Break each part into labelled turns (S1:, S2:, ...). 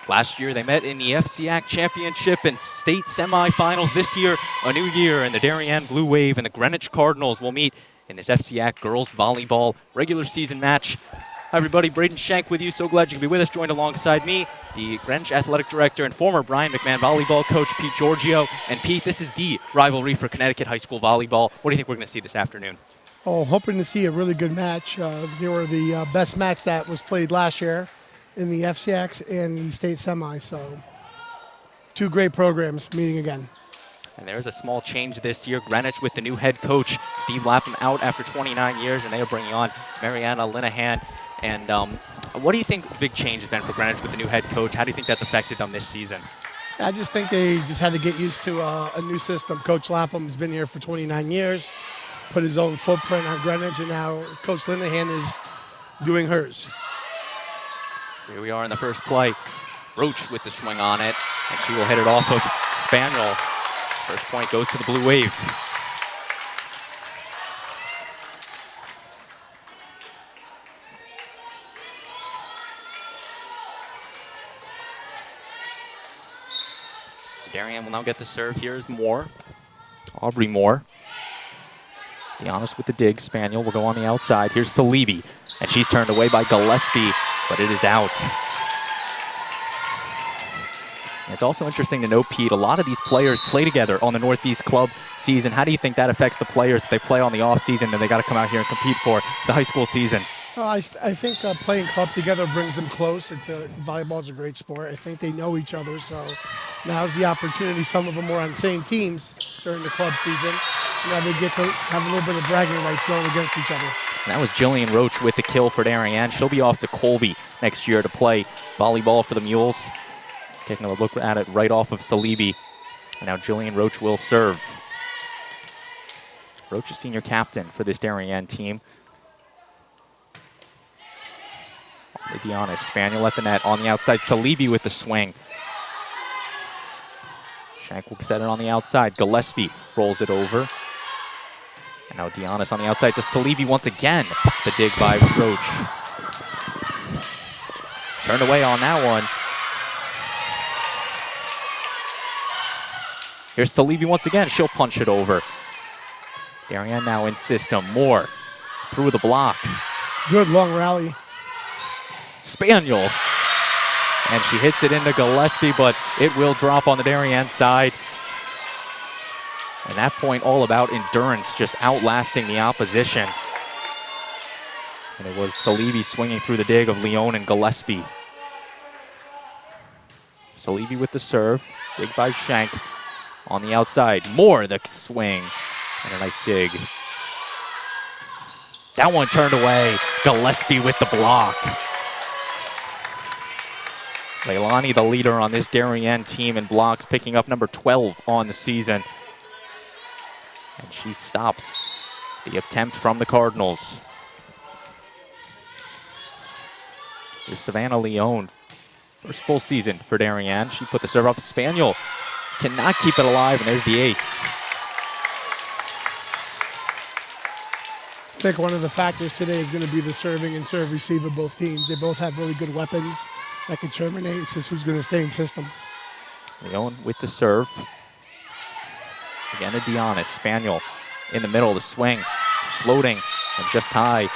S1: Last year, they met in the FCAC Championship and state semifinals. This year, a new year, and the Darien Blue Wave and the Greenwich Cardinals will meet in this FCAC girls volleyball regular season match. Hi everybody, Braden Shank with you. So glad you could be with us. Joined alongside me, the Greenwich Athletic Director and former Brian McMahon volleyball coach, Pete Giorgio. And Pete, this is the rivalry for Connecticut high school volleyball. What do you think we're going to see this afternoon?
S2: Oh, hoping to see a really good match. They were the best match that was played last year in the FCX and the state semi. So, two great programs meeting again.
S1: And there's a small change this year. Greenwich with the new head coach, Steve Lapham, out after 29 years, and they are bringing on Mariana Linehan. And what do you think the big change has been for Greenwich with the new head coach? How do you think that's affected them this season?
S2: I just think they just had to get used to a new system. Coach Lapham has been here for 29 years, put his own footprint on Greenwich, and now Coach Linehan is doing hers.
S1: So here we are in the first play. Roach with the swing on it, and she will hit it off of Spaniel. First point goes to the Blue Wave. So Darien will now get the serve. Here's Moore. Aubrey Moore. Be honest with the dig. Spaniel will go on the outside. Here's Salibi, and she's turned away by Gillespie, but it is out. It's also interesting to note, Pete, a lot of these players play together on the Northeast Club season. How do you think that affects the players if they play on the off season and they got to come out here and compete for the high school season?
S2: I think playing club together brings them close. Volleyball is a great sport. I think they know each other, so now's the opportunity. Some of them were on the same teams during the club season, so now they get to have a little bit of bragging rights going against each other.
S1: And that was Jillian Roach with the kill for Darien. She'll be off to Colby next year to play volleyball for the Mules. Taking a look at it right off of Salibi. And now Jillian Roach will serve. Roach is senior captain for this Darien team. Diana Spaniel at the net on the outside. Salibi with the swing. Shank will set it on the outside. Gillespie rolls it over. And now Diana's on the outside to Salibi once again. The dig by Roach. Turned away on that one. Here's Salibi once again. She'll punch it over. Darien now in system. Moore through the block.
S2: Good long rally.
S1: Spaniels. And she hits it into Gillespie, but it will drop on the Darien side. And that point all about endurance, just outlasting the opposition. And it was Salibi swinging through the dig of Leon and Gillespie. Salibi with the serve. Dig by Shank. On the outside, Moore the swing, and a nice dig. That one turned away. Gillespie with the block. Leilani, the leader on this Darien team in blocks, picking up number 12 on the season. And she stops the attempt from the Cardinals. Here's Savannah Leone, first full season for Darien. She put the serve off the Spaniel. Cannot keep it alive, and there's the ace.
S2: I think one of the factors today is going to be the serving and serve receive of both teams. They both have really good weapons that can terminate. It's just who's going to stay in system.
S1: Leon with the serve. Again to Diana. Spaniel in the middle of the swing. Floating and just high.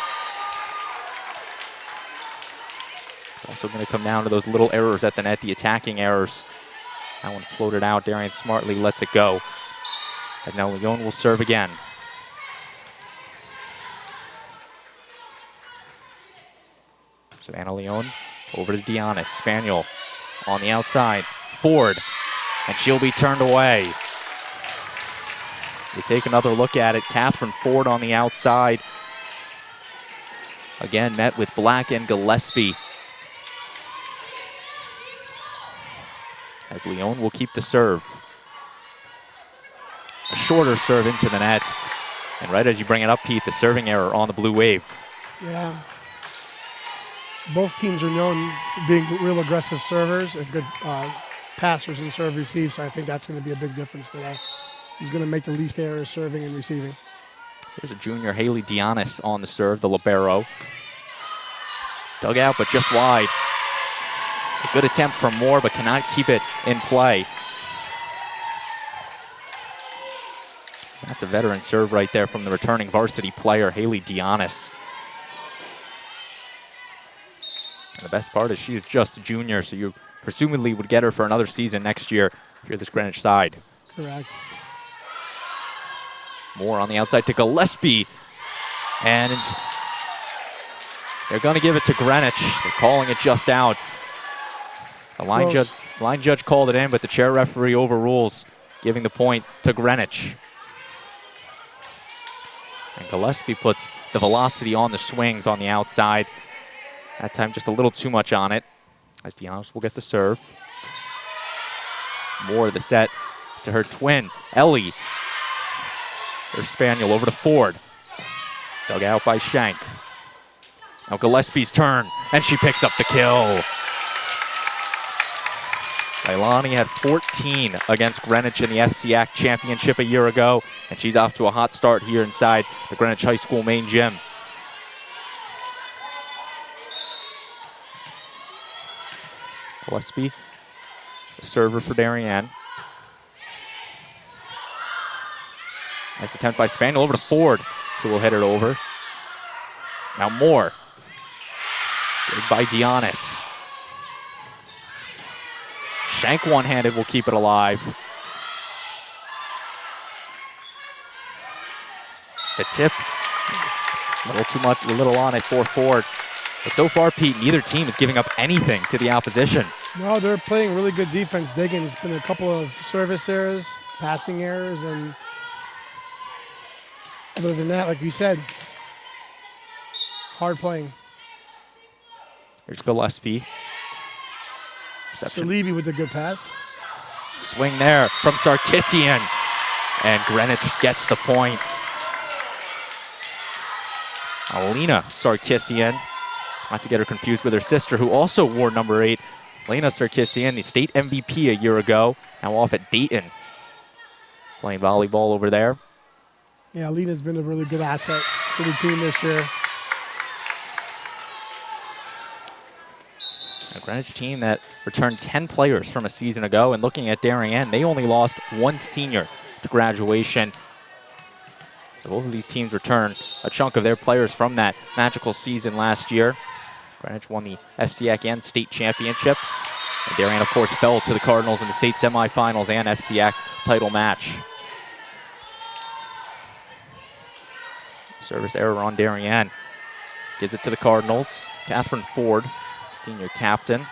S1: It's also going to come down to those little errors at the net, the attacking errors. That one floated out. Darien smartly lets it go. As now Leon will serve again. Savannah Leon over to Diana. Spaniel on the outside. Ford. And she'll be turned away. We take another look at it. Catherine Ford on the outside. Again, met with Black and Gillespie. As Leon will keep the serve. A shorter serve into the net. And right as you bring it up, Pete, the serving error on the Blue Wave.
S2: Yeah. Both teams are known for being real aggressive servers and good passers in serve receive, so I think that's going to be a big difference today. Who's going to make the least errors serving and receiving.
S1: There's a junior, Haley Dianis, on the serve, the libero. Dug out, but just wide. A good attempt from Moore, but cannot keep it in play. That's a veteran serve right there from the returning varsity player, Haley Dionis. And the best part is she is just a junior, so you presumably would get her for another season next year if you're this Greenwich side.
S2: Correct.
S1: Moore on the outside to Gillespie. And they're going to give it to Greenwich. They're calling it just out. The line judge called it in, but the chair referee overrules, giving the point to Greenwich. And Gillespie puts the velocity on the swings on the outside. That time just a little too much on it, as Dionis will get the serve. Moore the set to her twin, Ellie. Her spaniel over to Ford. Dug out by Shank. Now Gillespie's turn, and she picks up the kill. Leilani had 14 against Greenwich in the FCAC championship a year ago, and she's off to a hot start here inside the Greenwich High School main gym. Gillespie, the server for Darien. Nice attempt by Spaniel over to Ford, who will hit it over. Now Moore. Good by Dionis. Shank one-handed will keep it alive. The tip, a little too much, a little on it for Ford. But so far, Pete, neither team is giving up anything to the opposition.
S2: No, they're playing really good defense, digging. It's been a couple of service errors, passing errors, and other than that, like we said, hard playing.
S1: Here's Gillespie.
S2: Salibi with a good pass.
S1: Swing there from Sarkisian. And Greenwich gets the point. Alina Sarkisian. Not to get her confused with her sister, who also wore number 8. Lena Sarkisian, the state MVP a year ago. Now off at Dayton. Playing volleyball over there.
S2: Yeah, Alina's been a really good asset to the team this year.
S1: A Greenwich team that returned 10 players from a season ago, and looking at Darien, they only lost 1 senior to graduation. So both of these teams returned a chunk of their players from that magical season last year. Greenwich won the FCAC and state championships. And Darien, of course, fell to the Cardinals in the state semifinals and FCAC title match. Service error on Darien. Gives it to the Cardinals. Catherine Ford, senior captain.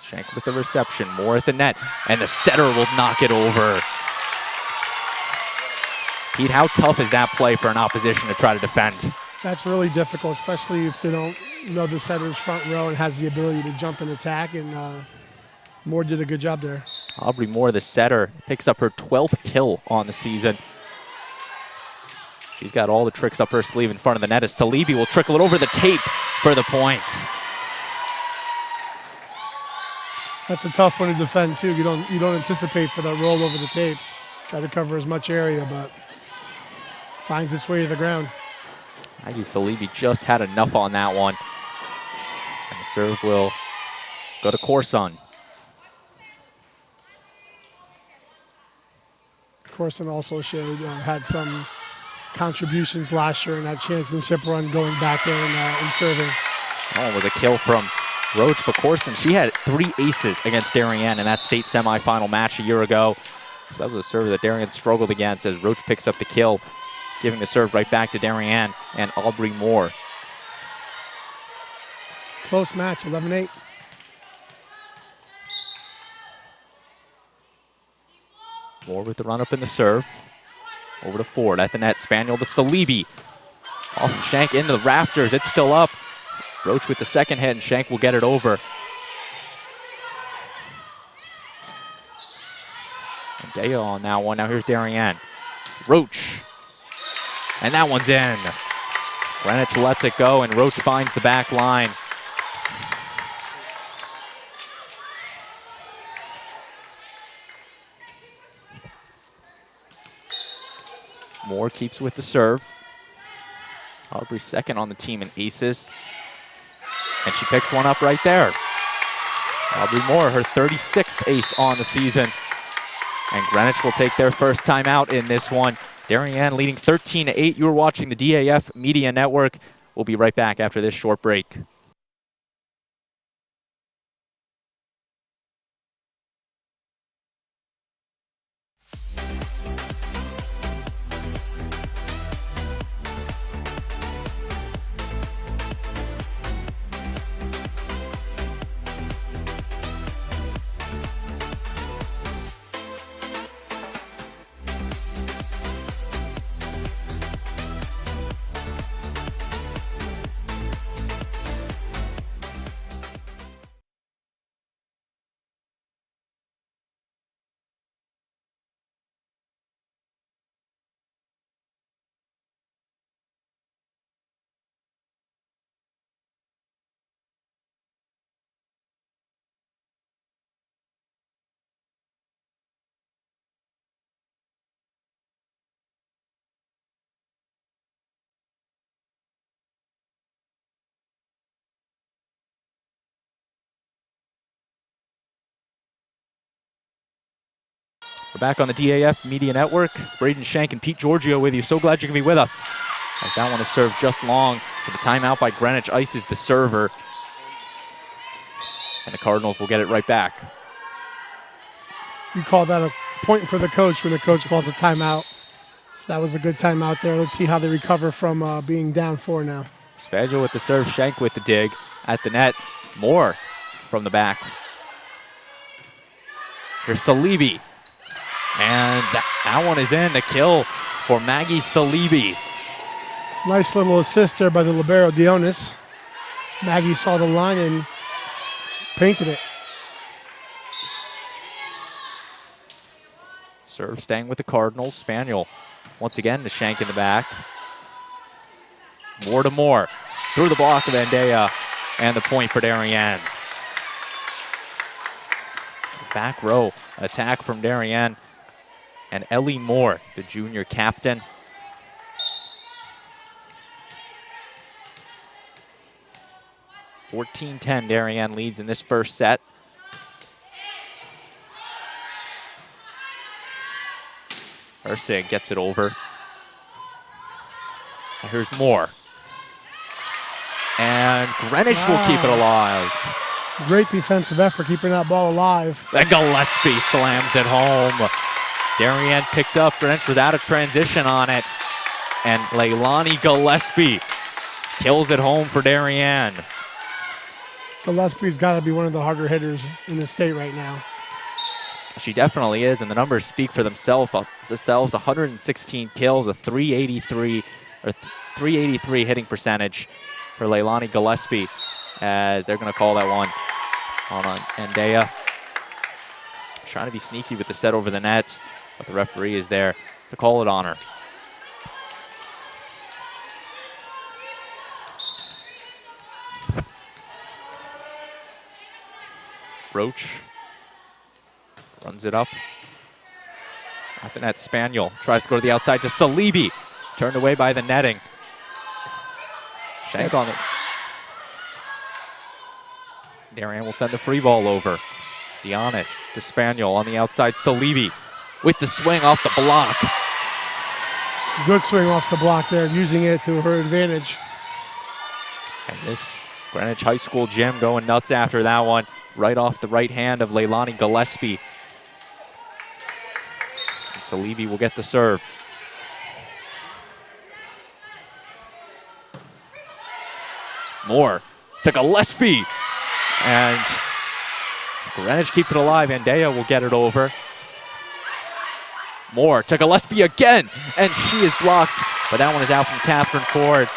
S1: Shank with the reception, Moore at the net, and the setter will knock it over. Pete, how tough is that play for an opposition to try to defend?
S2: That's really difficult, especially if they don't know the setter's front row and has the ability to jump and attack, and Moore did a good job there.
S1: Aubrey Moore, the setter, picks up her 12th kill on the season. She's got all the tricks up her sleeve in front of the net as Salibi will trickle it over the tape for the point.
S2: That's a tough one to defend too. You don't anticipate for that roll over the tape. Try to cover as much area, but finds its way to the ground.
S1: Maggie Salibi just had enough on that one. And the serve will go to Corson.
S2: Corson also showed had some contributions last year in that championship run, going back there and serving.
S1: Oh, it was a kill from Roach, but Corson, she had 3 aces against Darien in that state semifinal match a year ago. So that was a serve that Darien struggled against as Roach picks up the kill, giving the serve right back to Darien and Aubrey Moore.
S2: Close match, 11-8.
S1: Moore with the run up in the serve. Over to Ford at the net, Spaniel to Salibi. Off Shank into the rafters, it's still up. Roach with the second hit, and Shank will get it over. And Deo on that one. Now here's Darien. Roach. And that one's in. Greenwich lets it go, and Roach finds the back line. Moore keeps with the serve. Aubrey second on the team in aces. And she picks one up right there. Aubrey Moore, her 36th ace on the season. And Greenwich will take their first time out in this one. Darien leading 13-8. You're watching the DAF Media Network. We'll be right back after this short break. We're back on the DAF Media Network. Braden Shank and Pete Giorgio with you. So glad you can be with us. As that one is served just long. So the timeout by Greenwich ices the server. And the Cardinals will get it right back.
S2: You call that a point for the coach when the coach calls a timeout. So that was a good timeout there. Let's see how they recover from being down 4 now.
S1: Spagio with the serve, Shank with the dig at the net. Moore from the back. Here's Salibi. And that one is in, the kill for Maggie Salibi.
S2: Nice little assist there by the libero Dionis. Maggie saw the line and painted it.
S1: Serve staying with the Cardinals. Spaniel once again to Shank in the back. Moore to Moore. Through the block of Andea and the point for Darien. Back row attack from Darien. And Ellie Moore, the junior captain. (14-10) Darien leads in this first set. Ursig gets it over. And here's Moore. And Greenwich will keep it alive.
S2: Great defensive effort keeping that ball alive.
S1: And Gillespie slams it home. Darien picked up, Greenwich without a transition on it. And Leilani Gillespie kills it home for Darien.
S2: Gillespie's got to be one of the harder hitters in the state right now.
S1: She definitely is, and the numbers speak for themselves. 116 kills, a 383 hitting percentage for Leilani Gillespie, as they're going to call that one on Andea. Trying to be sneaky with the set over the net, but the referee is there to call it on her. Roach runs it up. At the net, Spaniel tries to go to the outside to Salibi. Turned away by the netting. Shank on it. Darien will send the free ball over. Dionis to Spaniel on the outside. Salibi with the swing off the block.
S2: Good swing off the block there, using it to her advantage.
S1: And this Greenwich High School gym going nuts after that one. Right off the right hand of Leilani Gillespie. And Salibi will get the serve. Moore to Gillespie. And Greenwich keeps it alive. Andea will get it over. Moore to Gillespie again. And she is blocked. But that one is out from Catherine Ford.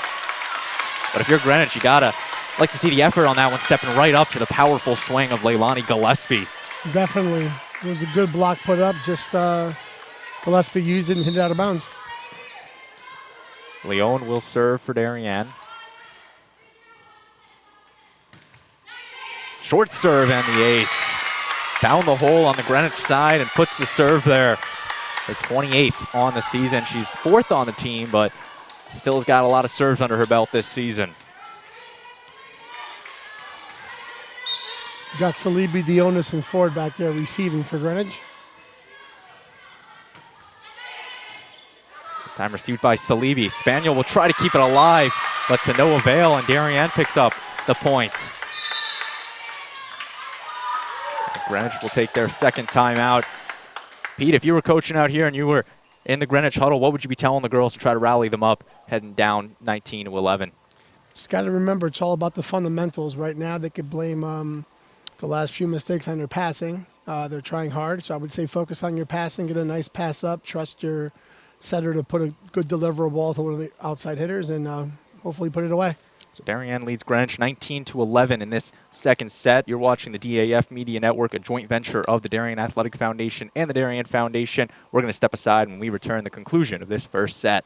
S1: But if you're Greenwich, you gotta like to see the effort on that one, stepping right up to the powerful swing of Leilani Gillespie.
S2: Definitely. It was a good block put up. Just Gillespie used it and hit it out of bounds.
S1: Leon will serve for Darien. Short serve and the ace. Found the hole on the Greenwich side and puts the serve there. Her 28th on the season. She's 4th on the team, but Still has got a lot of serves under her belt this season.
S2: Got Salibi, Dionis, and Ford back there receiving for Greenwich.
S1: This time received by Salibi. Spaniel will try to keep it alive, but to no avail, and Darien picks up the points. And Greenwich will take their second timeout. Pete, if you were coaching out here and you were in the Greenwich huddle, what would you be telling the girls to try to rally them up heading down 19-11?
S2: Just got to remember it's all about the fundamentals. Right now they could blame the last few mistakes on their passing. They're trying hard, so I would say focus on your passing, get a nice pass up, trust your setter to put a good deliverable ball to one of the outside hitters, and hopefully put it away.
S1: So Darien leads Greenwich 19-11 in this second set. You're watching the DAF Media Network, a joint venture of the Darien Athletic Foundation and the Darien Foundation. We're going to step aside when we return the conclusion of this first set.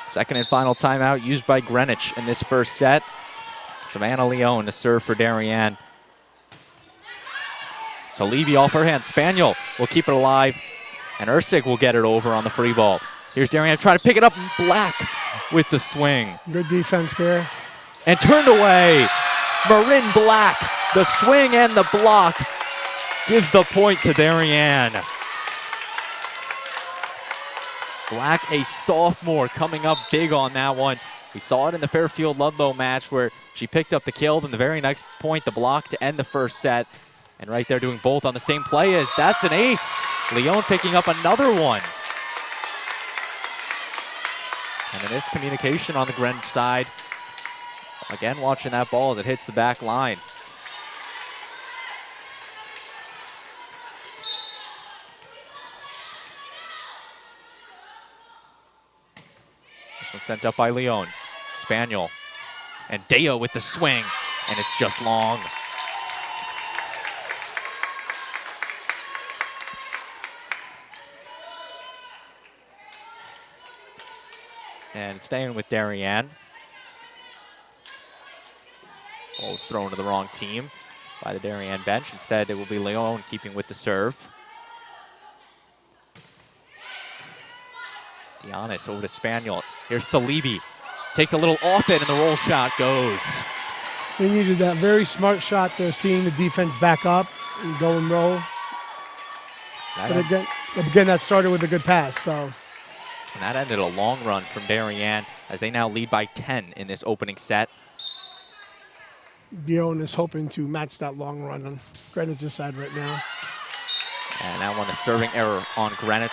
S1: Second and final timeout used by Greenwich in this first set. Savannah Leone to serve for Darien. Salibi off her hand. Spaniel will keep it alive, and Ursig will get it over on the free ball. Here's Darien trying to pick it up. Black with the swing.
S2: Good defense there.
S1: And turned away. Marin Black, the swing and the block gives the point to Darien. Black, a sophomore, coming up big on that one. We saw it in the Fairfield-Ludlow match where she picked up the kill, then the very next point, the block to end the first set. And right there doing both on the same play as that's an ace. Leone picking up another one. And a miscommunication on the Greenwich side. Again, watching that ball as it hits the back line. This one sent up by Leone. Spaniel. And Deo with the swing. And it's just long. And staying with Darien. Ball was thrown to the wrong team by the Darien bench. Instead, it will be Leone keeping with the serve. Giannis over to Spaniel. Here's Salibi. Takes a little off it, and the roll shot goes.
S2: They needed that very smart shot there, seeing the defense back up and go and roll. But again, that started with a good pass. So.
S1: And that ended a long run from Darien as they now lead by 10 in this opening set.
S2: Dion is hoping to match that long run on Greenwich's side right now.
S1: And that one, a serving error on Greenwich.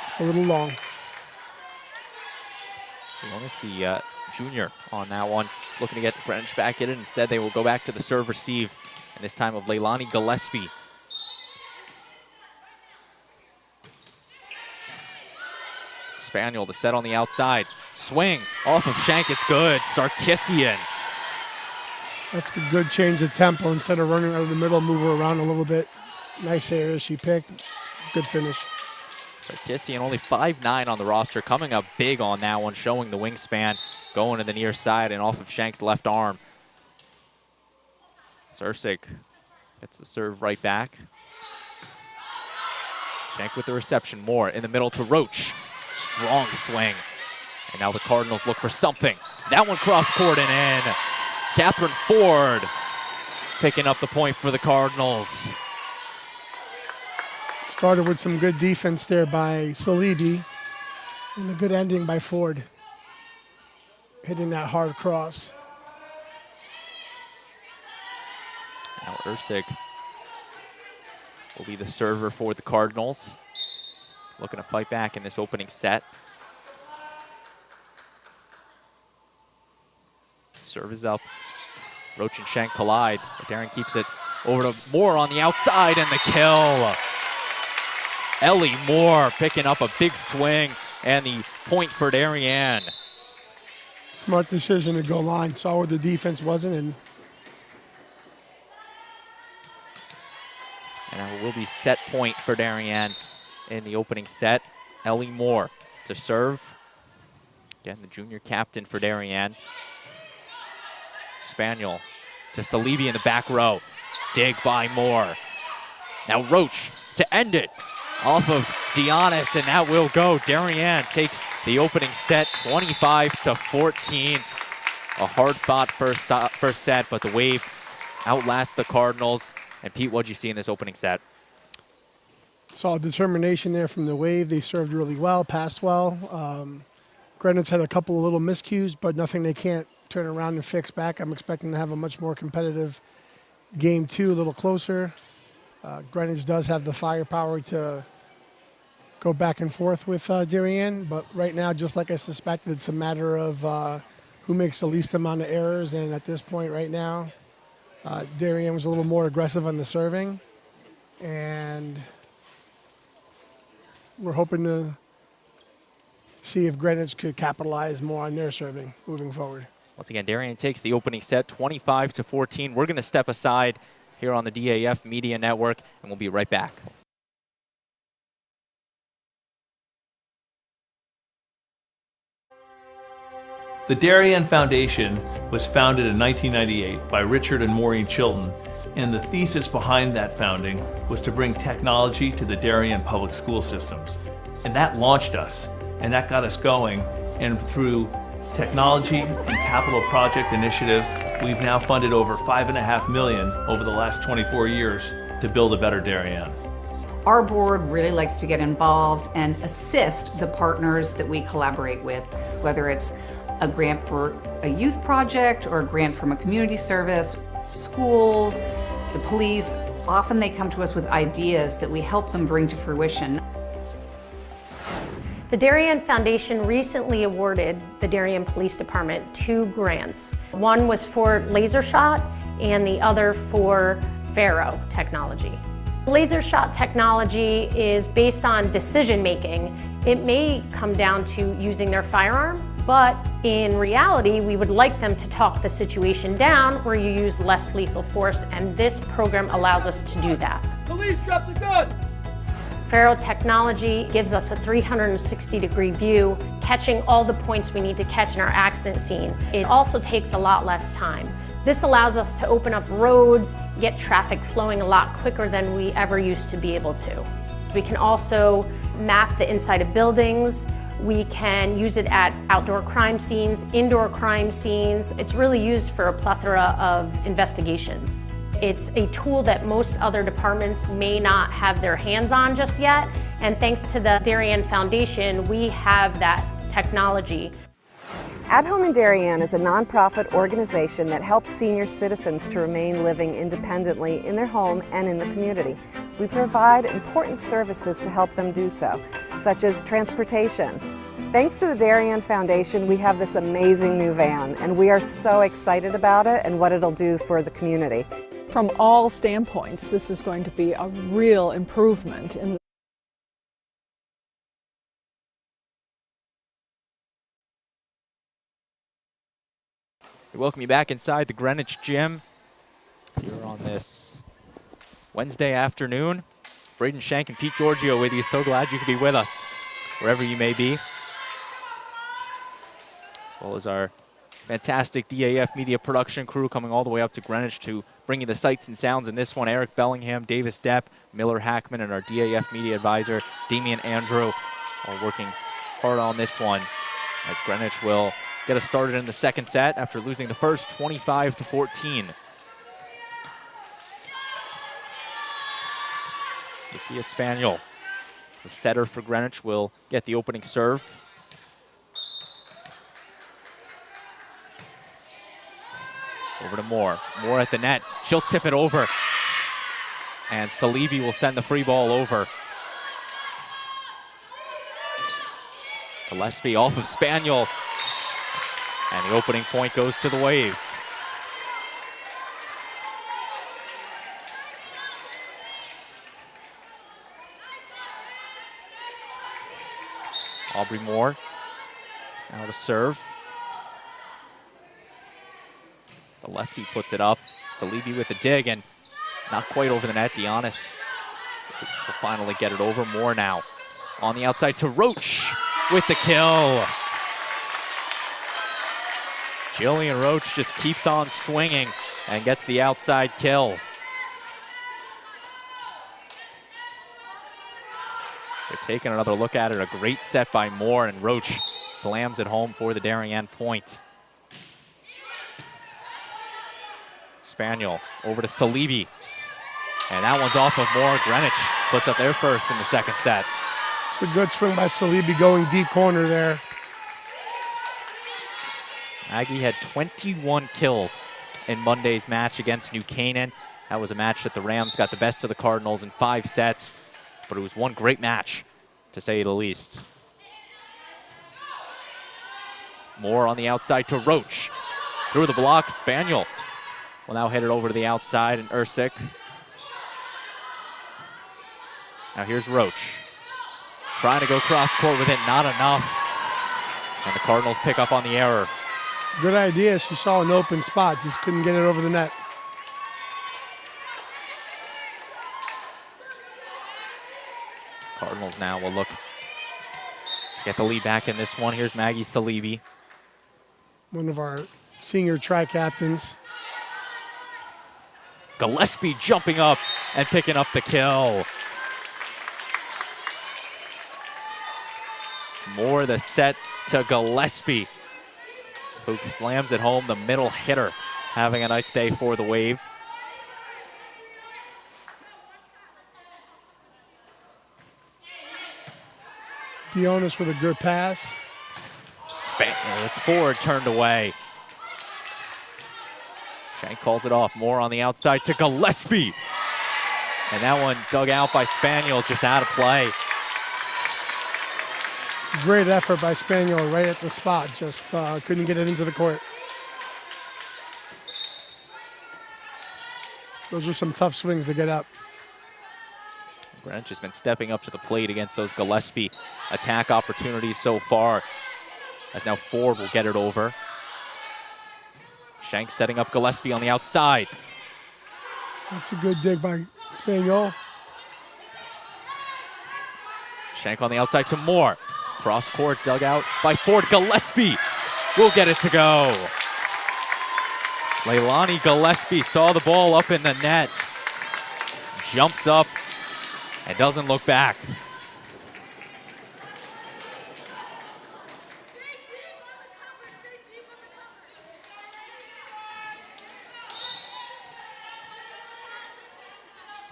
S2: Just a little long.
S1: Jonas, the junior on that one, looking to get Greenwich back in it. Instead, they will go back to the serve receive, and this time of Leilani Gillespie. Spaniel to set on the outside. Swing off of Shank, it's good. Sarkisian.
S2: That's a good change of tempo. Instead of running out of the middle, move her around a little bit. Nice area she picked. Good finish.
S1: Sarkisian, only 5'9" on the roster, coming up big on that one, showing the wingspan, going to the near side and off of Shank's left arm. Zursik gets the serve right back. Shank with the reception, more in the middle to Roach. Strong swing. And now the Cardinals look for something. That one cross court and in. Catherine Ford picking up the point for the Cardinals.
S2: Started with some good defense there by Salibi and a good ending by Ford, hitting that hard cross.
S1: Now Ursig will be the server for the Cardinals. Looking to fight back in this opening set. Serve is up. Roach and Shank collide. But Darien keeps it over to Moore on the outside and the kill. Ellie Moore picking up a big swing, and the point for Darien.
S2: Smart decision to go line. Saw where the defense wasn't, and
S1: now it will be set point for Darien in the opening set. Ellie Moore to serve. Again, the junior captain for Darien. Spaniel to Salibi in the back row. Dig by Moore. Now Roach to end it off of Giannis, and that will go. Darien takes the opening set 25-14. A hard-fought first set, but the Wave outlasts the Cardinals. And Pete, what'd you see in this opening set?
S2: saw determination there from the Wave. They served really well, passed well. Greenwich had a couple of little miscues, but nothing they can't turn around and fix back. I'm expecting to have a much more competitive game two, a little closer. Greenwich does have the firepower to go back and forth with Darien, but right now, just like I suspected, it's a matter of who makes the least amount of errors, and at this point right now, Darien was a little more aggressive on the serving, and we're hoping to see if Greenwich could capitalize more on their serving moving forward.
S1: Once again, Darien takes the opening set 25-14. We're going to step aside here on the DAF Media Network, and we'll be right back.
S3: The Darien Foundation was founded in 1998 by Richard and Maureen Chilton, and the thesis behind that founding was to bring technology to the Darien public school systems. And that launched us, and that got us going, and through technology and capital project initiatives, we've now funded over $5.5 million over the last 24 years to build a better Darien.
S4: Our board really likes to get involved and assist the partners that we collaborate with, whether it's a grant for a youth project or a grant from a community service, schools, the police. Often they come to us with ideas that we help them bring to fruition.
S5: The Darien Foundation recently awarded the Darien Police Department 2 grants. One was for laser shot and the other for Faro technology. Laser shot technology is based on decision making. It may come down to using their firearm, but in reality, we would like them to talk the situation down where you use less lethal force, and this program allows us to do that.
S6: Police dropped a gun!
S5: Faro technology gives us a 360-degree view, catching all the points we need to catch in our accident scene. It also takes a lot less time. This allows us to open up roads, get traffic flowing a lot quicker than we ever used to be able to. We can also map the inside of buildings. We can use it at outdoor crime scenes, indoor crime scenes. It's really used for a plethora of investigations. It's a tool that most other departments may not have their hands on just yet, and thanks to the Darien Foundation, we have that technology.
S7: At Home in Darien is a nonprofit organization that helps senior citizens to remain living independently in their home and in the community. We provide important services to help them do so, such as transportation. Thanks to the Darien Foundation, we have this amazing new van, and we are so excited about it and what it'll do for the community.
S8: From all standpoints, this is going to be a real improvement in
S1: We welcome you back inside the Greenwich Gym here on this Wednesday afternoon. Braden Shank and Pete Giorgio with you. So glad you could be with us wherever you may be. As well as our fantastic DAF Media production crew coming all the way up to Greenwich to bring you the sights and sounds in this one. Eric Bellingham, Davis Depp, Miller Hackman, and our DAF Media advisor, Damian Andrew, all working hard on this one as Greenwich will get us started in the second set after losing the first 25-14. Lucia Spaniel, the setter for Greenwich, will get the opening serve. Over to Moore. Moore at the net. She'll tip it over. And Salibi will send the free ball over. Gillespie off of Spaniel. And the opening point goes to the Wave. Aubrey Moore now to serve. The lefty puts it up. Salibi with the dig and not quite over the net. Dionis will finally get it over. Moore now on the outside to Roach with the kill. Jillian Roach just keeps on swinging and gets the outside kill. They're taking another look at it. A great set by Moore, and Roach slams it home for the Darien point. Spaniel over to Salibi. And that one's off of Moore. Greenwich puts up their first in the second set.
S2: It's a good swing by Salibi going deep corner there.
S1: Aggie had 21 kills in Monday's match against New Canaan. That was a match that the Rams got the best of the Cardinals in 5 sets, but it was one great match, to say the least. Moore on the outside to Roach. Through the block, Spaniel will now hit it over to the outside, and Ersic. Now here's Roach. Trying to go cross court with it, not enough. And the Cardinals pick up on the error.
S2: Good idea. She saw an open spot, just couldn't get it over the net.
S1: Cardinals now will look to get the lead back in this one. Here's Maggie Salibi.
S2: One of our senior tri-captains.
S1: Gillespie jumping up and picking up the kill. Moore the set to Gillespie, who slams it home, the middle hitter, having a nice day for the Wave.
S2: Dionis with a good pass.
S1: It's forward, turned away. Shank calls it off. Moore on the outside to Gillespie. And that one dug out by Spaniel, just out of play.
S2: Great effort by Spaniel right at the spot, just couldn't get it into the court. Those are some tough swings to get up.
S1: Greenwich has been stepping up to the plate against those Gillespie attack opportunities so far, as now Ford will get it over. Shank setting up Gillespie on the outside.
S2: That's a good dig by Spaniel.
S1: Shank on the outside to Moore. Cross court dug out by Ford. Gillespie will get it to go. Leilani Gillespie saw the ball up in the net, jumps up and doesn't look back.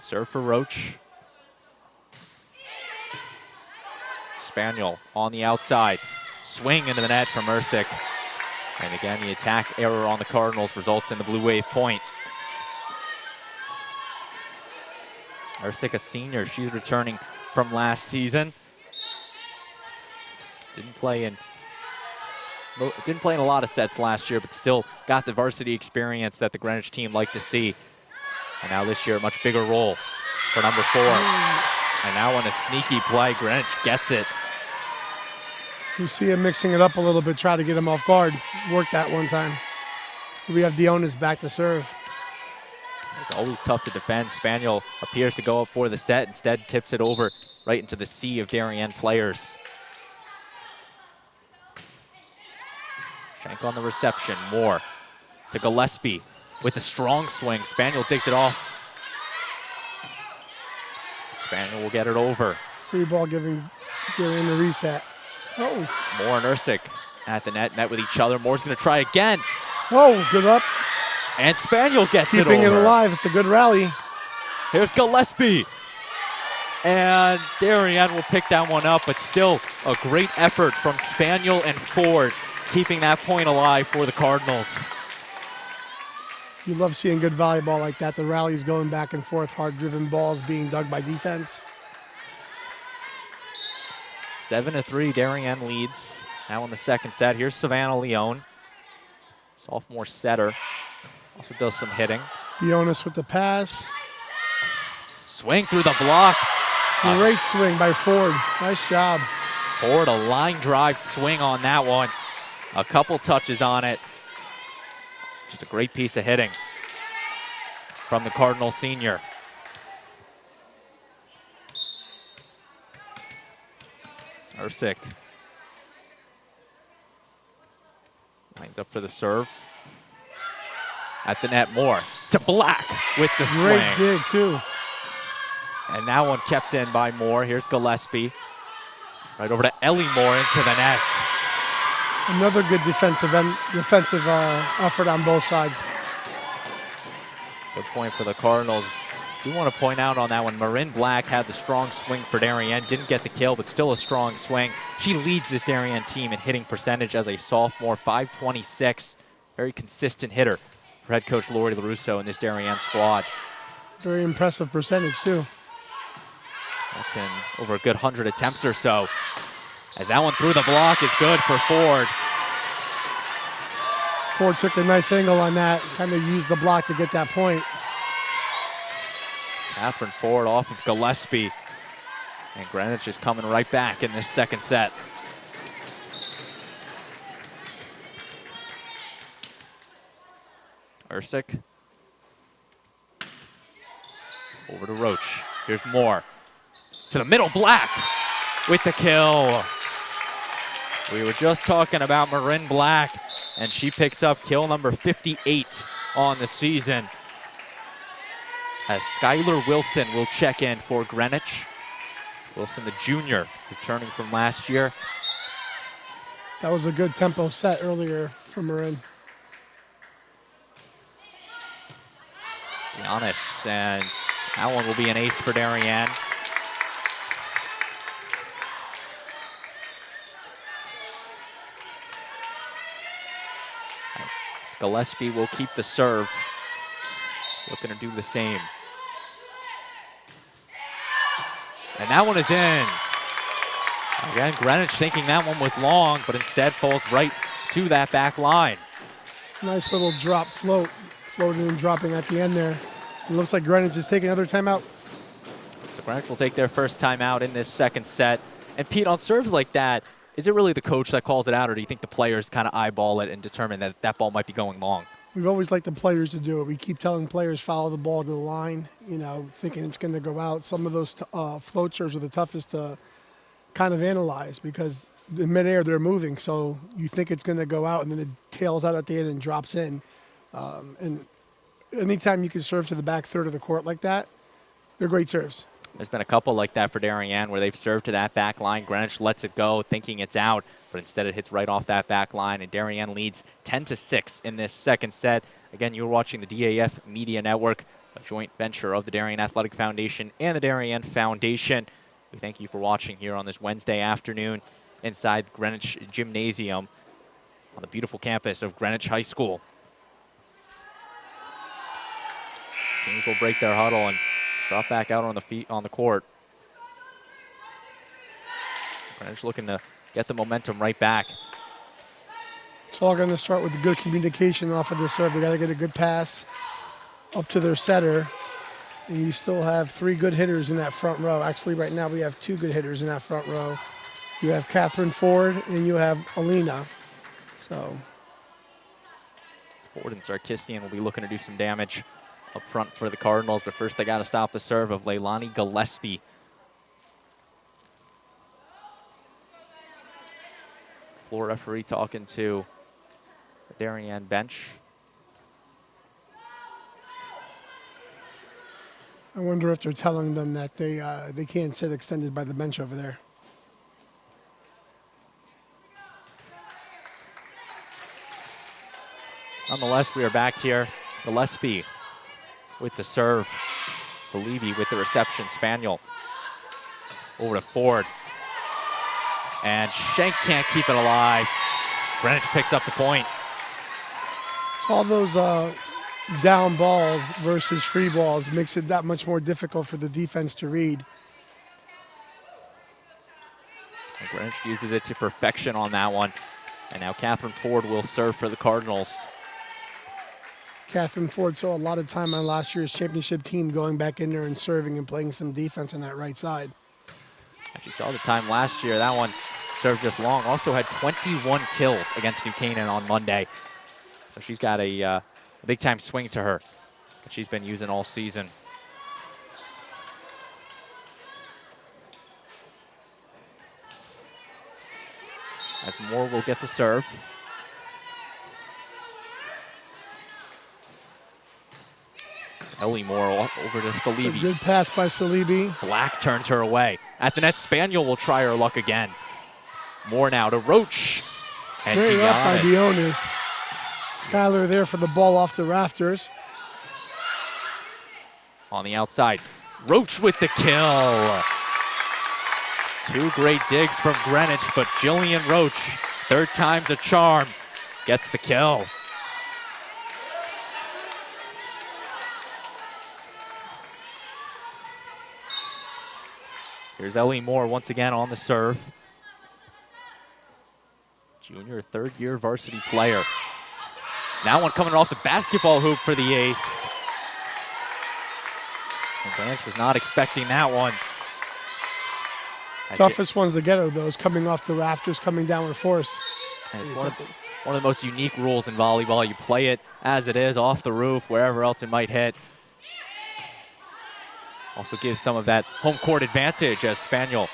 S1: Serve for Roach. Spaniel on the outside. Swing into the net from Ersic. And again, the attack error on the Cardinals results in the Blue Wave point. Ersic, a senior, she's returning from last season. Didn't play in a lot of sets last year, but still got the varsity experience that the Greenwich team liked to see. And now this year, a much bigger role for number 4. And now on a sneaky play, Greenwich gets it.
S2: You see him mixing it up a little bit, try to get him off guard. Worked that one time. We have Dionis back to serve.
S1: It's always tough to defend. Spaniel appears to go up for the set, instead tips it over right into the sea of Darien players. Shank on the reception, Moore to Gillespie with a strong swing. Spaniel digs it off. Spaniel will get it over.
S2: Free ball giving Darien the reset. Oh.
S1: Moore and Ersic at the net, met with each other. Moore's gonna try again.
S2: Oh, good up.
S1: And Spaniel gets it over.
S2: Keeping it alive, it's a good rally.
S1: Here's Gillespie. And Darien will pick that one up, but still a great effort from Spaniel and Ford, keeping that point alive for the Cardinals.
S2: You love seeing good volleyball like that. The rallies going back and forth, hard-driven balls being dug by defense.
S1: 7-3, Darien leads. Now in the second set, here's Savannah Leone. Sophomore setter. Also does some hitting.
S2: Dionis with the pass.
S1: Swing through the block.
S2: Great swing by Ford. Nice job.
S1: Ford, a line drive swing on that one. A couple touches on it. Just a great piece of hitting from the Cardinal senior. Ersick lines up for the serve. At the net, Moore to Black with the swing.
S2: Great dig, too.
S1: And that one kept in by Moore. Here's Gillespie. Right over to Ellie Moore into the net.
S2: Another good defensive effort on both sides.
S1: Good point for the Cardinals. Do want to point out on that one, Marin Black had the strong swing for Darien. Didn't get the kill, but still a strong swing. She leads this Darien team in hitting percentage as a sophomore, .526. Very consistent hitter for head coach Lori LaRusso in this Darien squad.
S2: Very impressive percentage, too.
S1: That's in over a good 100 attempts or so. As that one through the block is good for Ford.
S2: Ford took a nice angle on that, kind of used the block to get that point.
S1: Catherine Ford off of Gillespie. And Greenwich is coming right back in this second set. Ersick. Over to Roach. Here's Moore. To the middle, Black with the kill. We were just talking about Marin Black, and she picks up kill number 58 on the season. As Skylar Wilson will check in for Greenwich. Wilson, the junior, returning from last year.
S2: That was a good tempo set earlier for Marin.
S1: Giannis, and that one will be an ace for Darien. Gillespie will keep the serve. Looking to do the same. And that one is in. Again, Greenwich thinking that one was long, but instead falls right to that back line.
S2: Nice little drop float, floating and dropping at the end there. It looks like Greenwich is taking another timeout.
S1: So Greenwich will take their first timeout in this second set. And Pete, on serves like that, is it really the coach that calls it out, or do you think the players kind of eyeball it and determine that that ball might be going long?
S2: We've always liked the players to do it. We keep telling players follow the ball to the line, you know, thinking it's going to go out. Some of those float serves are the toughest to kind of analyze because in midair they're moving, so you think it's going to go out and then it tails out at the end and drops in. And anytime you can serve to the back third of the court like that, they're great serves.
S1: There's been a couple like that for Darien where they've served to that back line. Greenwich lets it go thinking it's out, but instead it hits right off that back line, and Darien leads 10-6 in this second set. Again, you're watching the DAF Media Network, a joint venture of the Darien Athletic Foundation and the Darien Foundation. We thank you for watching here on this Wednesday afternoon inside Greenwich Gymnasium on the beautiful campus of Greenwich High School. Teams will break their huddle and drop back out on the court. Greenwich looking to get the momentum right back.
S2: It's all going to start with good communication off of the serve. They got to get a good pass up to their setter. And you still have 3 good hitters in that front row. Actually, right now we have 2 good hitters in that front row. You have Catherine Ford and you have Alina. So
S1: Ford and Sarkisian will be looking to do some damage up front for the Cardinals, but first they got to stop the serve of Leilani Gillespie. Floor referee talking to the Darien bench.
S2: I wonder if they're telling them that they can't sit extended by the bench over there.
S1: Nonetheless, we are back here. Gillespie with the serve. Salibi with the reception. Spaniel over to Ford. And Schenk can't keep it alive. Greenwich picks up the point.
S2: It's all those down balls versus free balls makes it that much more difficult for the defense to read.
S1: And Greenwich uses it to perfection on that one. And now Catherine Ford will serve for the Cardinals.
S2: Catherine Ford saw a lot of time on last year's championship team going back in there and serving and playing some defense on that right side.
S1: And she saw the time last year. That one served just long. Also had 21 kills against New Canaan on Monday. So she's got a big-time swing to her that she's been using all season. As Moore will get the serve. Ellie Moore over to Salibi.
S2: Good pass by Salibi.
S1: Black turns her away. At the net, Spaniel will try her luck again. Moore now to Roach. And
S2: Great up by
S1: Dionis.
S2: Dionis. Skylar there for the ball off the rafters.
S1: On the outside, Roach with the kill. Two great digs from Greenwich, but Jillian Roach, third time's a charm, gets the kill. Here's Ellie Moore once again on the serve. Junior, third-year varsity player. Now one coming off the basketball hoop for the ace. And Greenwich was not expecting that one.
S2: Toughest ones to get are those coming off the rafters, coming down with force.
S1: And it's one of the most unique rules in volleyball. You play it as it is, off the roof, wherever else it might hit. Also gives some of that home court advantage as Spaniel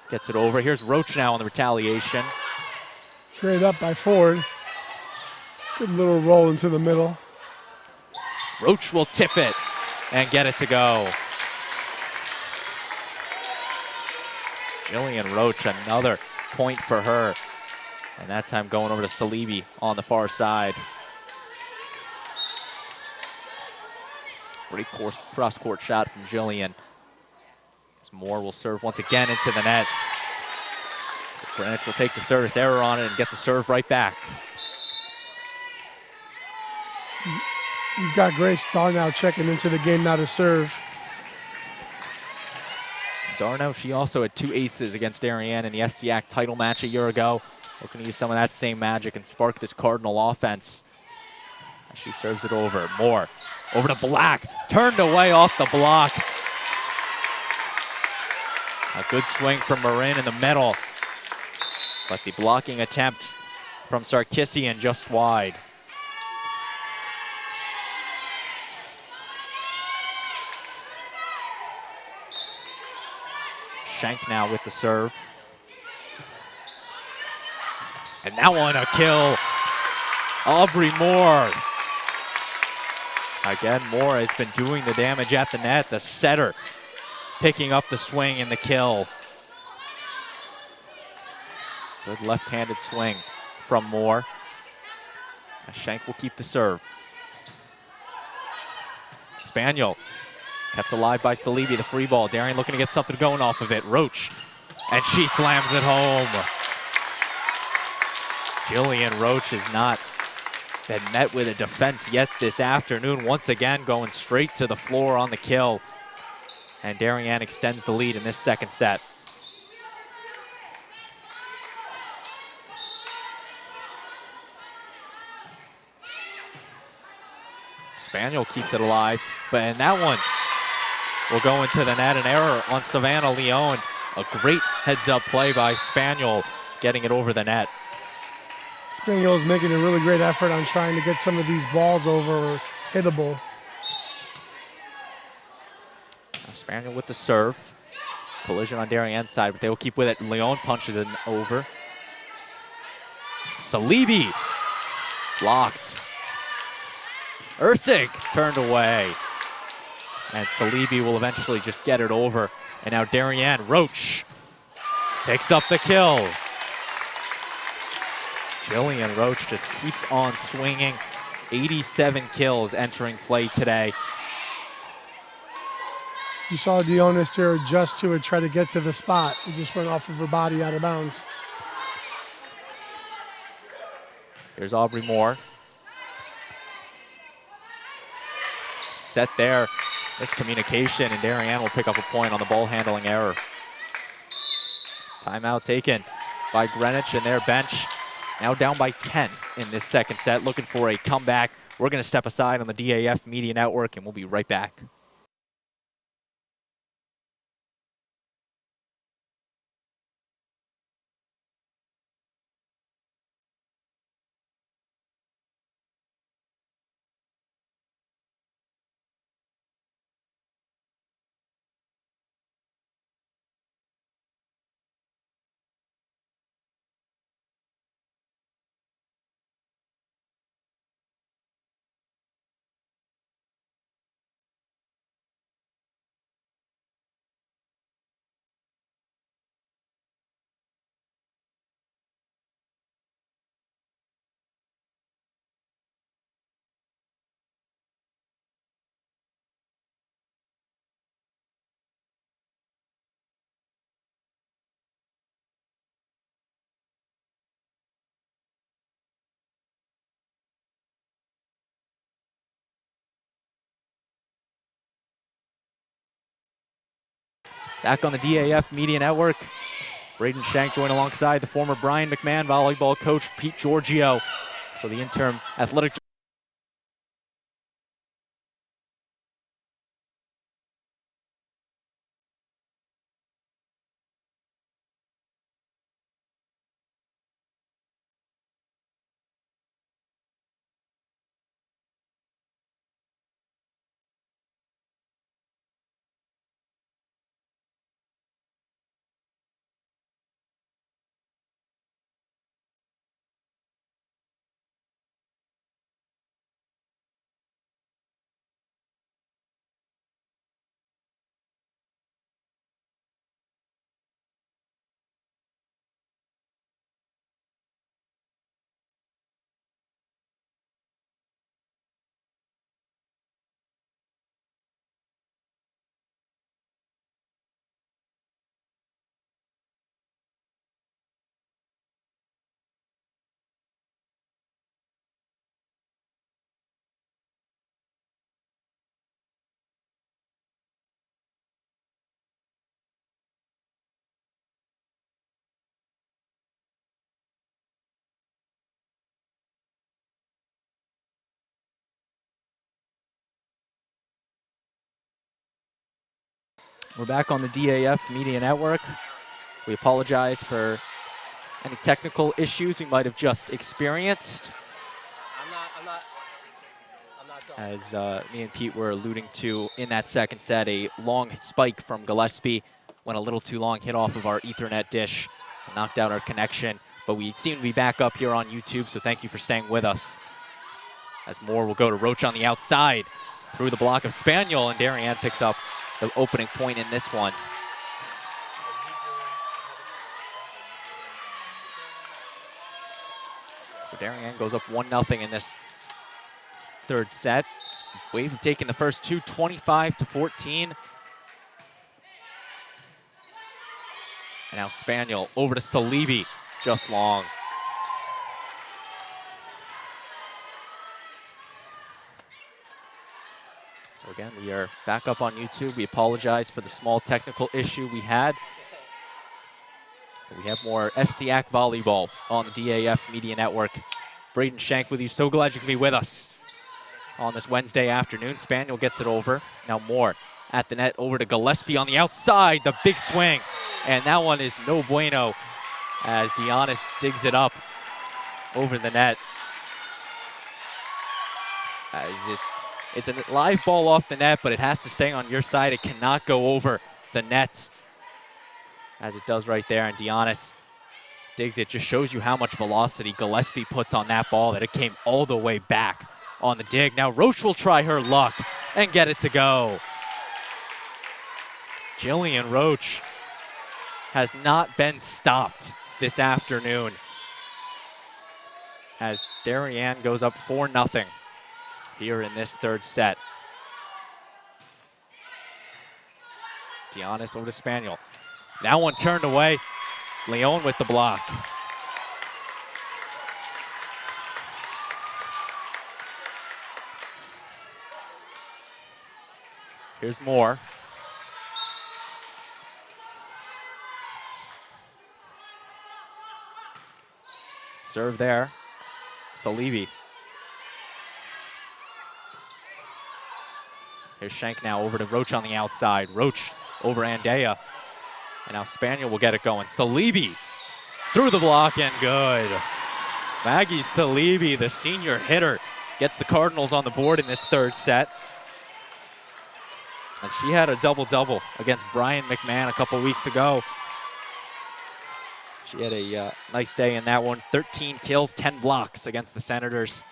S1: gets it over. Here's Roach now on the retaliation.
S2: Great up by Ford. Good little roll into the middle.
S1: Roach will tip it and get it to go. Jillian Roach, another point for her. And that time going over to Salibi on the far side. Great cross-court shot from Jillian. As Moore will serve once again into the net. So Greenwich will take the service error on it and get the serve right back.
S2: You've got Grace Darnell checking into the game now to serve.
S1: Darno, she also had 2 aces against Darien in the FCAC title match a year ago. Looking to use some of that same magic and spark this Cardinal offense. As she serves it over. Moore over to Black. Turned away off the block. A good swing from Marin in the middle. But the blocking attempt from Sarkisian just wide. Shank now with the serve. And that one a kill. Aubrey Moore. Again, Moore has been doing the damage at the net. The setter picking up the swing and the kill. Good left-handed swing from Moore. Shank will keep the serve. Spaniel kept alive by Salibi, the free ball. Darien looking to get something going off of it. Roach, and she slams it home. Jillian Roach has not been met with a defense yet this afternoon. Once again, going straight to the floor on the kill. And Darien extends the lead in this second set. Spaniel keeps it alive, and that one will go into the net. An error on Savannah Leone. A great heads-up play by Spaniel, getting it over the net.
S2: Spaniel is making a really great effort on trying to get some of these balls over or hittable.
S1: Spaniel with the serve. Collision on Darien's side, but they will keep with it. Leone punches it over. Salibi blocked. Ursig turned away. And Salibi will eventually just get it over. And now Darien Roach picks up the kill. Jillian Roach just keeps on swinging. 87 kills entering play today.
S2: You saw Dionis there adjust to it, try to get to the spot. He just went off of her body out of bounds.
S1: Here's Aubrey Moore. Set there. Miscommunication, and Darien will pick up a point on the ball handling error. Timeout taken by Greenwich and their bench. Now down by 10 in this second set, looking for a comeback. We're going to step aside on the DAF Media Network, and we'll be right back. Back on the DAF Media Network, Braden Shank joined alongside the former Brian McMahon volleyball coach Pete Giorgio. So the interim athletic We're back on the DAF Media Network. We apologize for any technical issues we might have just experienced. As me and Pete were alluding to in that second set, a long spike from Gillespie went a little too long, hit off of our Ethernet dish, knocked out our connection. But we seem to be back up here on YouTube, so thank you for staying with us. As Moore will go to Roach on the outside through the block of Spaniel, and Darien picks up the opening point in this one. So Darien goes up 1-0 in this third set. Wave have taken the first two, 25-14. And now Spaniel over to Salibi, just long. So again, we are back up on YouTube. We apologize for the small technical issue we had. But we have more FCAC volleyball on the DAF Media Network. Braden Shank with you. So glad you can be with us on this Wednesday afternoon. Spaniel gets it over. Now Moore at the net, over to Gillespie on the outside. The big swing. And that one is no bueno as Giannis digs it up over the net. As it's a live ball off the net, but it has to stay on your side. It cannot go over the net, as it does right there. And Giannis digs it. Just shows you how much velocity Gillespie puts on that ball, that it came all the way back on the dig. Now Roach will try her luck and get it to go. Jillian Roach has not been stopped this afternoon, as Darien goes up 4-0 here in this third set. Giannis over to Spaniel. Now one turned away. Leon with the block. Here's Moore. Serve there. Salibi. Here's Shank now over to Roach on the outside. Roach over Andea. And now Spaniel will get it going. Salibi through the block and good. Maggie Salibi, the senior hitter, gets the Cardinals on the board in this third set. And she had a double-double against Brian McMahon a couple weeks ago. She had a nice day in that one. 13 kills, 10 blocks against the Senators.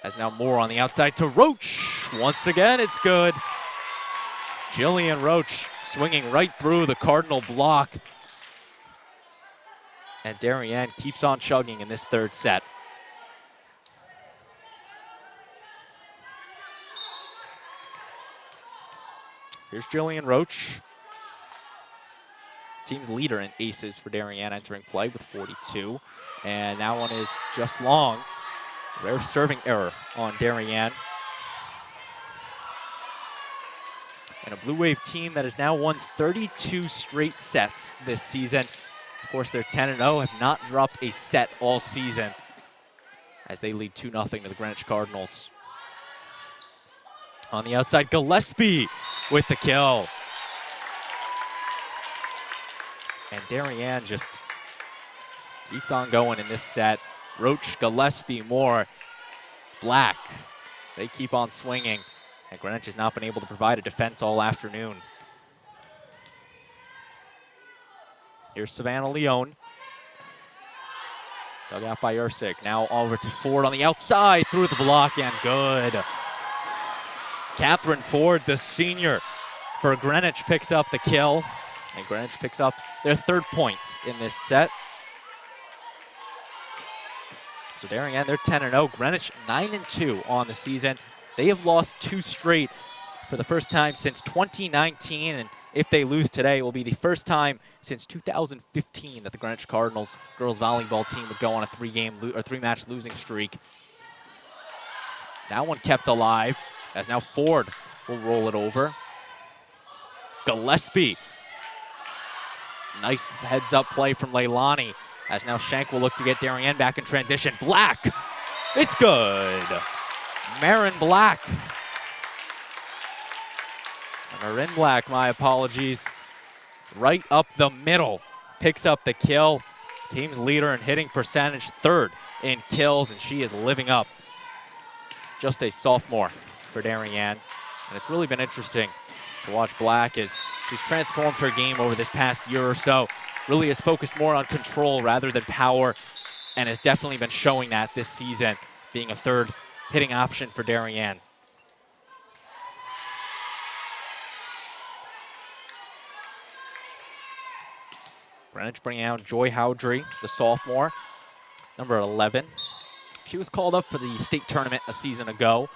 S1: As now Moore on the outside to Roach. Once again, it's good. Jillian Roach swinging right through the Cardinal block. And Darien keeps on chugging in this third set. Here's Jillian Roach. Team's leader in aces for Darien entering play with 42. And that one is just long. Rare serving error on Darien. And a Blue Wave team that has now won 32 straight sets this season. Of course, they're 10-0, have not dropped a set all season as they lead 2-0 to the Greenwich Cardinals. On the outside, Gillespie with the kill. And Darien just keeps on going in this set. Roach, Gillespie, Moore, Black. They keep on swinging. And Greenwich has not been able to provide a defense all afternoon. Here's Savannah Leone. Dug out by Ursic. Now over to Ford on the outside, through the block, and good. Catherine Ford, the senior for Greenwich, picks up the kill. And Greenwich picks up their 3rd point in this set. So Darien, they're 10-0. Greenwich 9-2 on the season. They have lost 2 straight for the first time since 2019, and if they lose today, it will be the first time since 2015 that the Greenwich Cardinals girls volleyball team would go on a 3-match losing streak. That one kept alive, as now Ford will roll it over. Gillespie. Nice heads-up play from Leilani, as now Shank will look to get Darien back in transition. Black, it's good. Marin Black. Marin Black, my apologies. Right up the middle, picks up the kill. Team's leader in hitting percentage, 3rd in kills, and she is living up. Just a sophomore for Darien. And it's really been interesting to watch Black as she's transformed her game over this past year or so. Really has focused more on control rather than power, and has definitely been showing that this season, being a 3rd hitting option for Darien. Greenwich bringing out Joy Howdry, the sophomore, number 11. She was called up for the state tournament a season ago,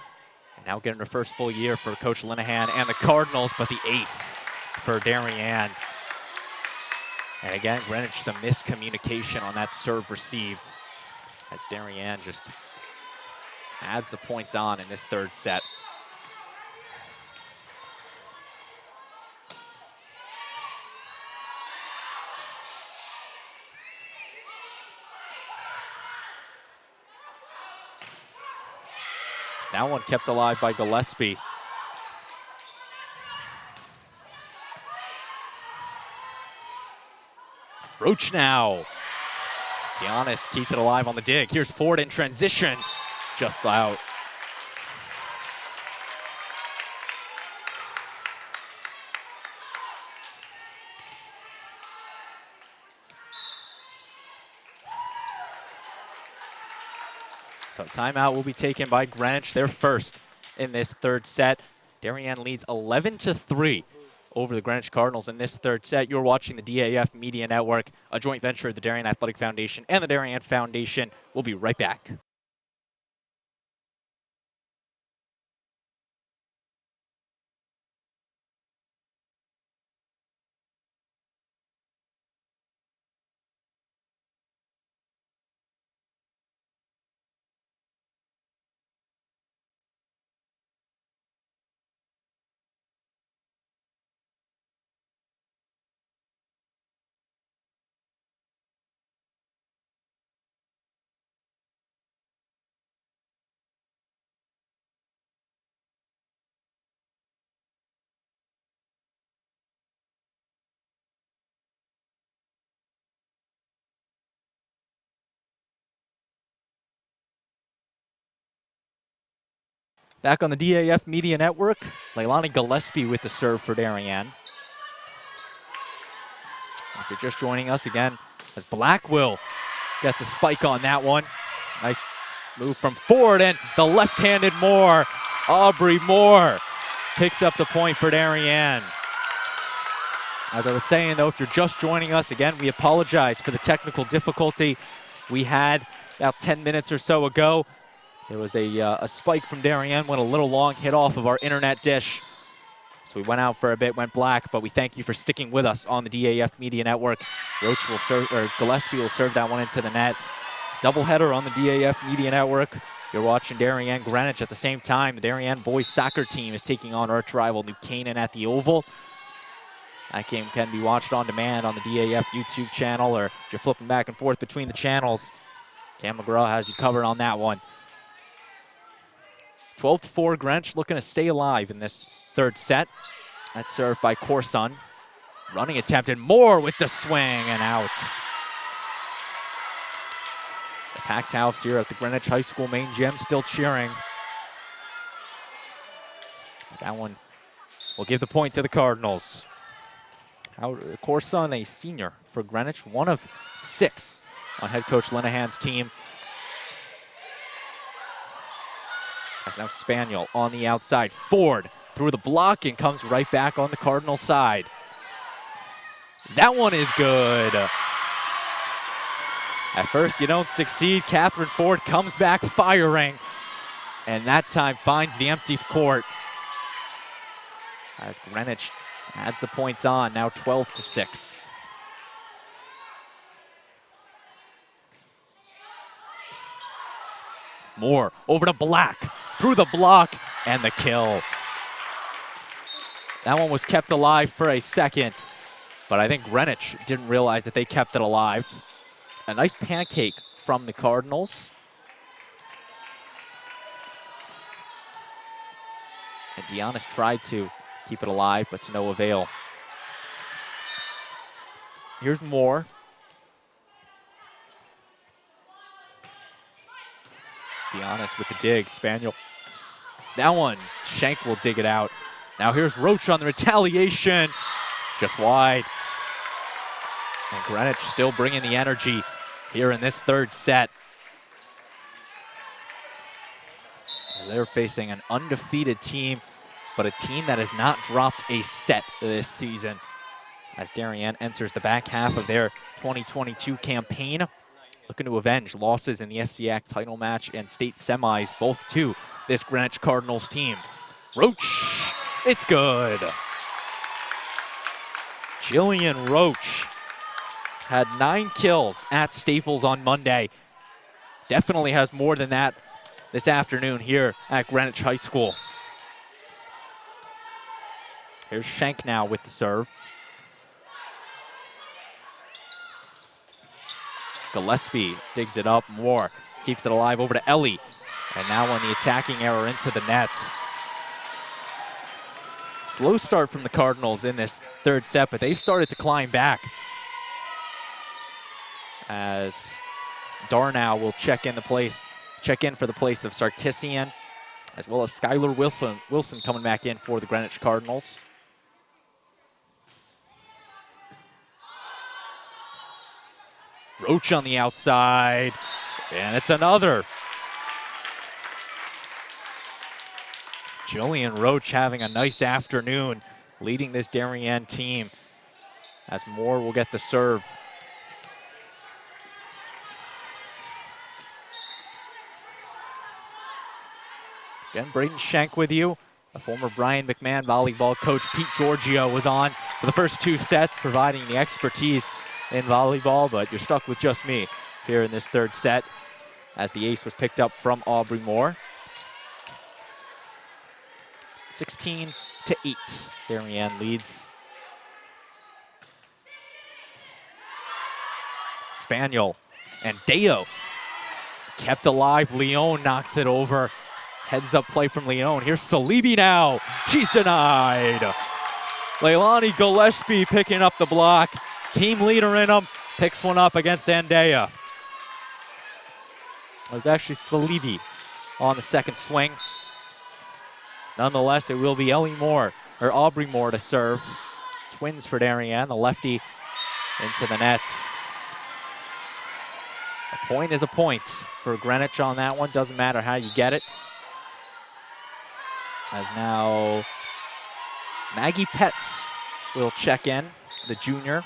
S1: and now getting her first full year for Coach Linehan and the Cardinals, but the ace for Darien. And again, Greenwich, the miscommunication on that serve receive, as Darien just adds the points on in this 3rd set. That one kept alive by Gillespie. Roach now. Giannis keeps it alive on the dig. Here's Ford in transition, just out. So timeout will be taken by Greenwich, their first in this 3rd set. Darien leads 11-3 over the Greenwich Cardinals in this 3rd set. You're watching the DAF Media Network, a joint venture of the Darien Athletic Foundation and the Darien Foundation. We'll be right back. Back on the DAF Media Network, Leilani Gillespie with the serve for Darien. If you're just joining us again, as Black will get the spike on that one. Nice move from Ford, and the left-handed Moore. Aubrey Moore picks up the point for Darien. As I was saying, though, if you're just joining us, again, we apologize for the technical difficulty we had about 10 minutes or so ago. There was a spike from Darien, went a little long, hit off of our internet dish. So we went out for a bit, went black, but we thank you for sticking with us on the DAF Media Network. Roach will serve, or Gillespie will serve that one into the net. Doubleheader on the DAF Media Network. You're watching Darien Greenwich at the same time. The Darien boys soccer team is taking on arch rival New Canaan at the Oval. That game can be watched on demand on the DAF YouTube channel, or if you're flipping back and forth between the channels, Cam McGraw has you covered on that one. 12-4, Greenwich looking to stay alive in this third set. That's served by Corson. Running attempted, Moore with the swing and out. The packed house here at the Greenwich High School main gym still cheering. That one will give the point to the Cardinals. Corson, a senior for Greenwich, 1 of 6 on head coach Linehan's team. That's now Spaniel on the outside. Ford through the block and comes right back on the Cardinal side. That one is good. At first you don't succeed. Catherine Ford comes back firing, and that time finds the empty court. As Greenwich adds the points on, now 12-6. Moore over to Black, through the block, and the kill. That one was kept alive for a second, but I think Greenwich didn't realize that they kept it alive. A nice pancake from the Cardinals. And Giannis tried to keep it alive, but to no avail. Here's Moore. Giannis with the dig, Spaniel. That one, Schenk will dig it out. Now here's Roach on the retaliation, just wide. And Greenwich still bringing the energy here in this third set. They're facing an undefeated team, but a team that has not dropped a set this season. As Darien enters the back half of their 2022 campaign, looking to avenge losses in the FCAC title match and state semis, both to this Greenwich Cardinals team. Roach, it's good. Jillian Roach had 9 kills at Staples on Monday. Definitely has more than that this afternoon here at Greenwich High School. Here's Schenk now with the serve. Gillespie digs it up. Moore keeps it alive over to Ellie. And now on the attacking error into the net. Slow start from the Cardinals in this third set, but they've started to climb back. As Darnau will check in for the place of Sarkisian, as well as Skylar Wilson coming back in for the Greenwich Cardinals. Roach on the outside, and it's another. Jillian Roach having a nice afternoon, leading this Darien team, as Moore will get the serve. Again, Braden Schenk with you. The former Brian McMahon volleyball coach Pete Giorgio was on for the first 2 sets, providing the expertise in volleyball, but you're stuck with just me here in this third set, as the ace was picked up from Aubrey Moore. 16-8, Darien leads. Spaniel and Deo kept alive. Leone knocks it over. Heads up play from Leone. Here's Salibi now. She's denied. Leilani Gillespie picking up the block. Team leader in them. Picks one up against Zendaya. It was actually Salibi on the second swing. Nonetheless, it will be Aubrey Moore to serve. Twins for Darien, the lefty into the nets. A point is a point for Greenwich on that one. Doesn't matter how you get it. As now Maggie Petz will check in, the junior.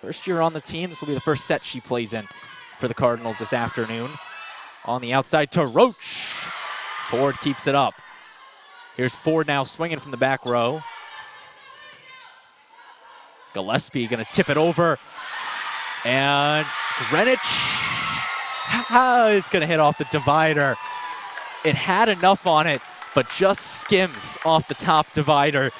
S1: First year on the team. This will be the first set she plays in for the Cardinals this afternoon. On the outside to Roach. Ford keeps it up. Here's Ford now swinging from the back row. Gillespie gonna tip it over. And Greenwich is gonna hit off the divider. It had enough on it, but just skims off the top divider.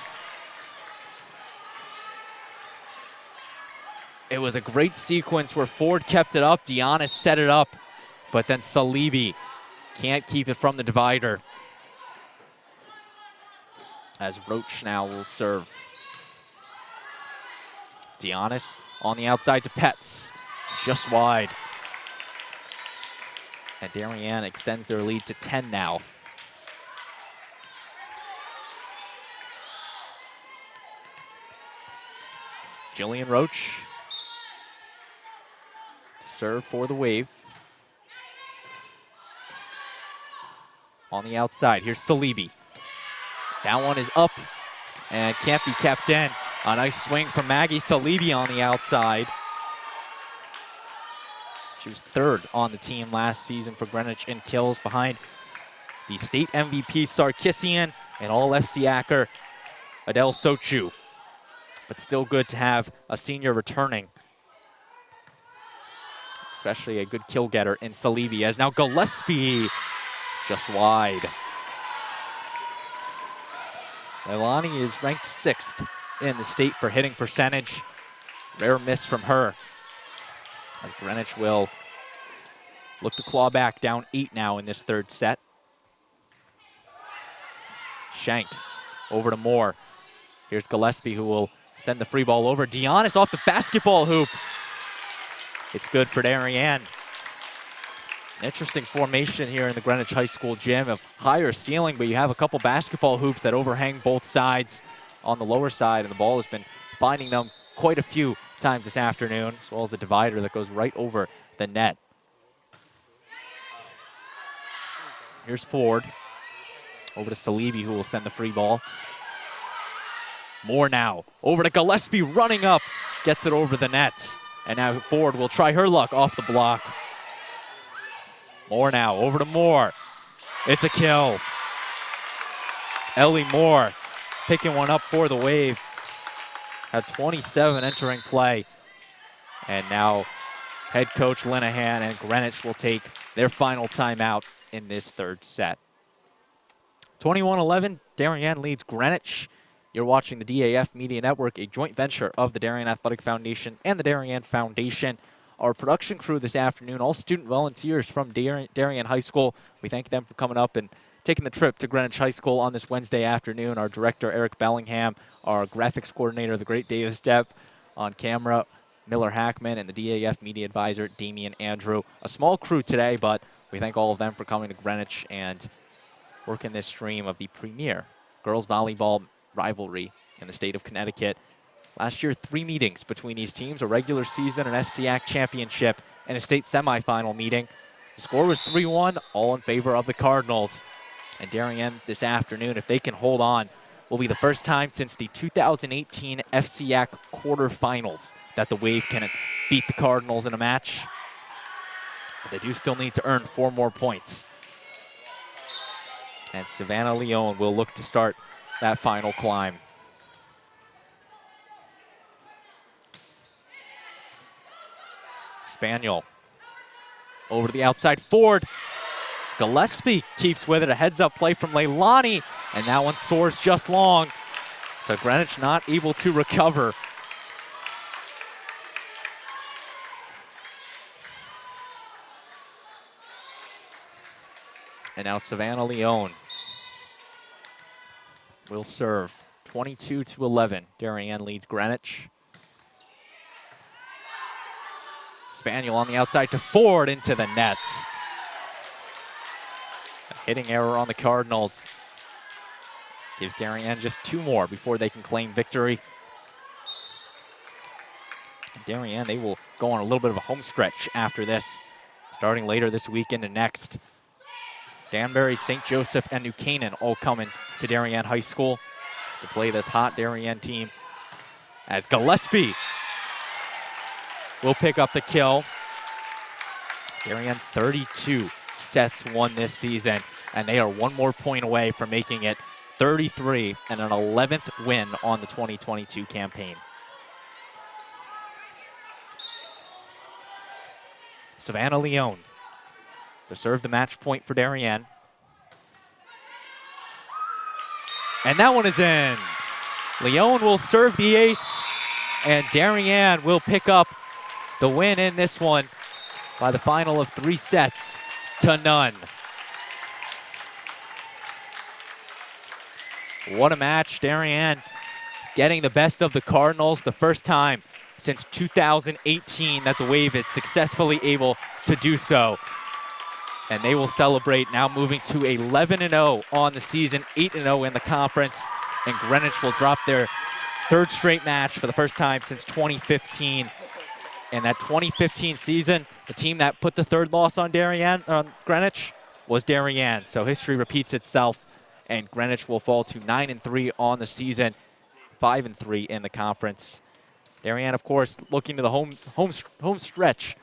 S1: It was a great sequence where Ford kept it up, Deanna set it up, but then Salibi can't keep it from the divider. As Roach now will serve. Giannis on the outside to Petz, just wide. And Darien extends their lead to 10 now. Jillian Roach to serve for the Wave. On the outside, here's Salibi. That one is up and can't be kept in. A nice swing from Maggie Salibi on the outside. She was third on the team last season for Greenwich in kills behind the state MVP Sarkisian and all FCAcker Adele Sochu. But still good to have a senior returning, especially a good kill getter in Salibi, as now Gillespie just wide. Leilani is ranked 6th in the state for hitting percentage. Rare miss from her, as Greenwich will look to claw back, down 8 now in this third set. Shank over to Moore. Here's Gillespie, who will send the free ball over. Giannis off the basketball hoop. It's good for Darien. An interesting formation here in the Greenwich High School gym of higher ceiling, but you have a couple basketball hoops that overhang both sides on the lower side, and the ball has been finding them quite a few times this afternoon, as well as the divider that goes right over the net. Here's Ford. Over to Salibi, who will send the free ball. Moore now. Over to Gillespie, running up. Gets it over the net. And now Ford will try her luck off the block. Moore now. Over to Moore. It's a kill. Ellie Moore picking one up for the Wave. Had 27 entering play. And now head coach Linehan and Greenwich will take their final timeout in this third set. 21-11, Darien leads Greenwich. You're watching the DAF Media Network, a joint venture of the Darien Athletic Foundation and the Darien Foundation. Our production crew this afternoon, all student volunteers from Darien High School. We thank them for coming up and taking the trip to Greenwich High School on this Wednesday afternoon. Our director, Eric Bellingham, our graphics coordinator, the great Davis Depp, on camera, Miller Hackman, and the DAF Media Advisor, Damian Andrew. A small crew today, but we thank all of them for coming to Greenwich and working this stream of the premier girls volleyball rivalry in the state of Connecticut. Last year, 3 meetings between these teams, a regular season, an FCAC championship, and a state semifinal meeting. The score was 3-1, all in favor of the Cardinals. And Darien this afternoon, if they can hold on, will be the first time since the 2018 FCAC quarterfinals that the Wave can beat the Cardinals in a match. But they do still need to earn 4 more points. And Savannah Leone will look to start that final climb. Spaniel over to the outside. Ford. Gillespie keeps with it. A heads-up play from Leilani, and that one soars just long. So Greenwich not able to recover. And now Savannah Leone will serve. 22-11. Darien leads Greenwich. Spaniel on the outside to Ford, into the net. A hitting error on the Cardinals. Gives Darien just 2 more before they can claim victory. And Darien, they will go on a little bit of a home stretch after this, starting later this weekend and next. Danbury, St. Joseph, and New Canaan all coming to Darien High School to play this hot Darien team. As Gillespie will pick up the kill. Darien 32 sets won this season, and they are 1 more point away from making it 33 and an 11th win on the 2022 campaign. Savannah Leone to serve the match point for Darien. And that one is in. Leon will serve the ace, and Darien will pick up the win in this one by the final of 3-0. What a match. Darien getting the best of the Cardinals, the first time since 2018 that the Wave is successfully able to do so. And they will celebrate, now moving to 11-0 on the season, 8-0 in the conference. And Greenwich will drop their third straight match for the first time since 2015. And that 2015 season, the team that put the third loss on Greenwich was Darien. So history repeats itself, and Greenwich will fall to 9-3 on the season, 5-3 in the conference. Darien, of course, looking to the home stretch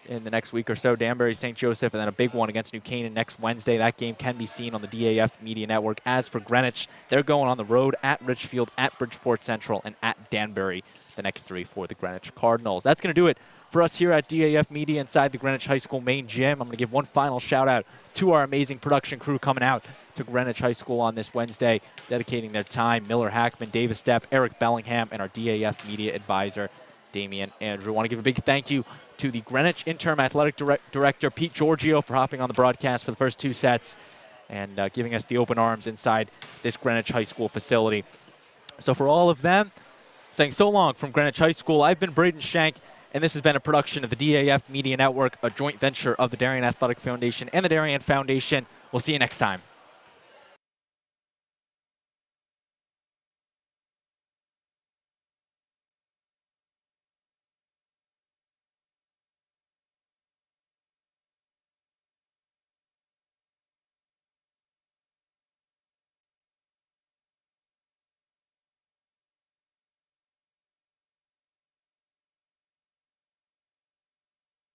S1: in the next week or so. Danbury, St. Joseph, and then a big one against New Canaan next Wednesday. That game can be seen on the DAF Media Network. As for Greenwich, they're going on the road at Richfield, at Bridgeport Central, and at Danbury, the next three for the Greenwich Cardinals. That's going to do it for us here at DAF Media inside the Greenwich High School main gym. I'm going to give one final shout out to our amazing production crew coming out to Greenwich High School on this Wednesday, dedicating their time. Miller Hackman, Davis Stepp, Eric Bellingham, and our DAF Media advisor, Damian Andrew. I want to give a big thank you to the Greenwich Interim Athletic Director, Pete Giorgio, for hopping on the broadcast for the first two sets and giving us the open arms inside this Greenwich High School facility. So for all of them, saying so long from Greenwich High School, I've been Braden Shank, and this has been a production of the DAF Media Network, a joint venture of the Darien Athletic Foundation and the Darien Foundation. We'll see you next time.